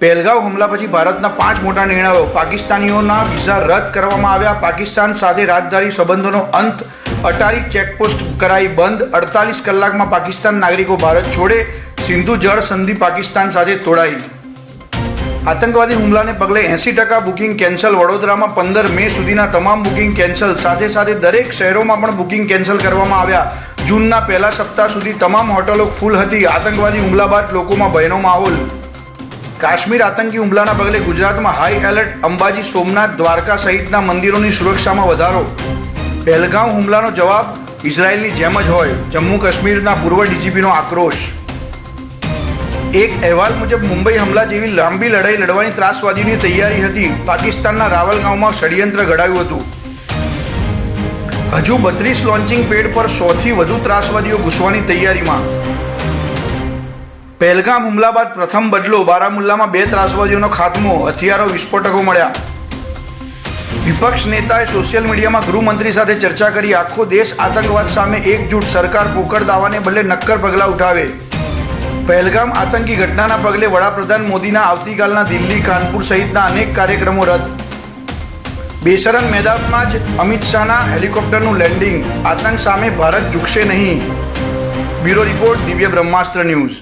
પહેલગામ હુમલા પછી ભારતના 5 મોટા નિર્ણયો. પાકિસ્તાનીઓના વિઝા રદ કરવામાં આવ્યા. પાકિસ્તાન સાથે રાજદ્વારી સંબંધોનો અંત. અટારી ચેકપોસ્ટ કરાઈ બંધ. 48 કલાકમાં પાકિસ્તાન નાગરિકો ભારત છોડે. સિંધુ જળ સંધિ પાકિસ્તાન સાથે તોડાઈ. આતંકવાદી હુમલાને પગલે 80% બુકિંગ કેન્સલ. વડોદરામાં 15 મે સુધીના તમામ બુકિંગ કેન્સલ. સાથે સાથે દરેક શહેરોમાં પણ બુકિંગ કેન્સલ કરવામાં આવ્યા. જૂનના પહેલા સપ્તાહ સુધી તમામ હોટલો ફૂલ હતી. આતંકવાદી હુમલા બાદ લોકોમાં ભયનો માહોલ. કાશ્મીર આતંકી હુમલાના પગલે ગુજરાતમાં હાઈ એલર્ટ. અંબાજી, સોમનાથ, દ્વારકા સહિતના મંદિરોની સુરક્ષામાં વધારો. પહેલગામ હુમલાનો જવાબ ઇઝરાયલની જેમ જ હોય. જમ્મુ કાશ્મીરના પૂર્વ ડીજીપીનો આક્રોશ. એક અહેવાલ મુજબ મુંબઈ હમલા જેવી લાંબી લડાઈ લડવાની ત્રાસવાદીઓની તૈયારી હતી. પાકિસ્તાનના રાવલગાંવમાં ષડયંત્ર ઘડાયું હતું. હજુ 32 લોન્ચિંગ પેડ પર 100થી વધુ ત્રાસવાદીઓ ઘૂસવાની તૈયારીમાં. પહેલગામ હુમલા બાદ પ્રથમ બદલો. બારામુલ્લામાં 2 ત્રાસવાદીઓનો ખાત્મો. હથિયારો, વિસ્ફોટકો મળ્યા. વિપક્ષ નેતાએ સોશિયલ મીડિયામાં ગૃહમંત્રી સાથે ચર્ચા કરી. આખો દેશ આતંકવાદ સામે એકજૂટ. સરકાર પોકળ દાવાને બદલે નક્કર પગલાં ઉઠાવે. પહેલગામ આતંકી ઘટનાના પગલે વડાપ્રધાન મોદીના આવતીકાલના દિલ્હી, કાનપુર સહિતના અનેક કાર્યક્રમો રદ. બેશરમ મેદાનમાં જ અમિત શાહના હેલિકોપ્ટરનું લેન્ડિંગ. આતંક સામે ભારત ઝૂકશે નહીં. બ્યુરો રિપોર્ટ, દિવ્ય બ્રહ્માસ્ત્ર ન્યૂઝ.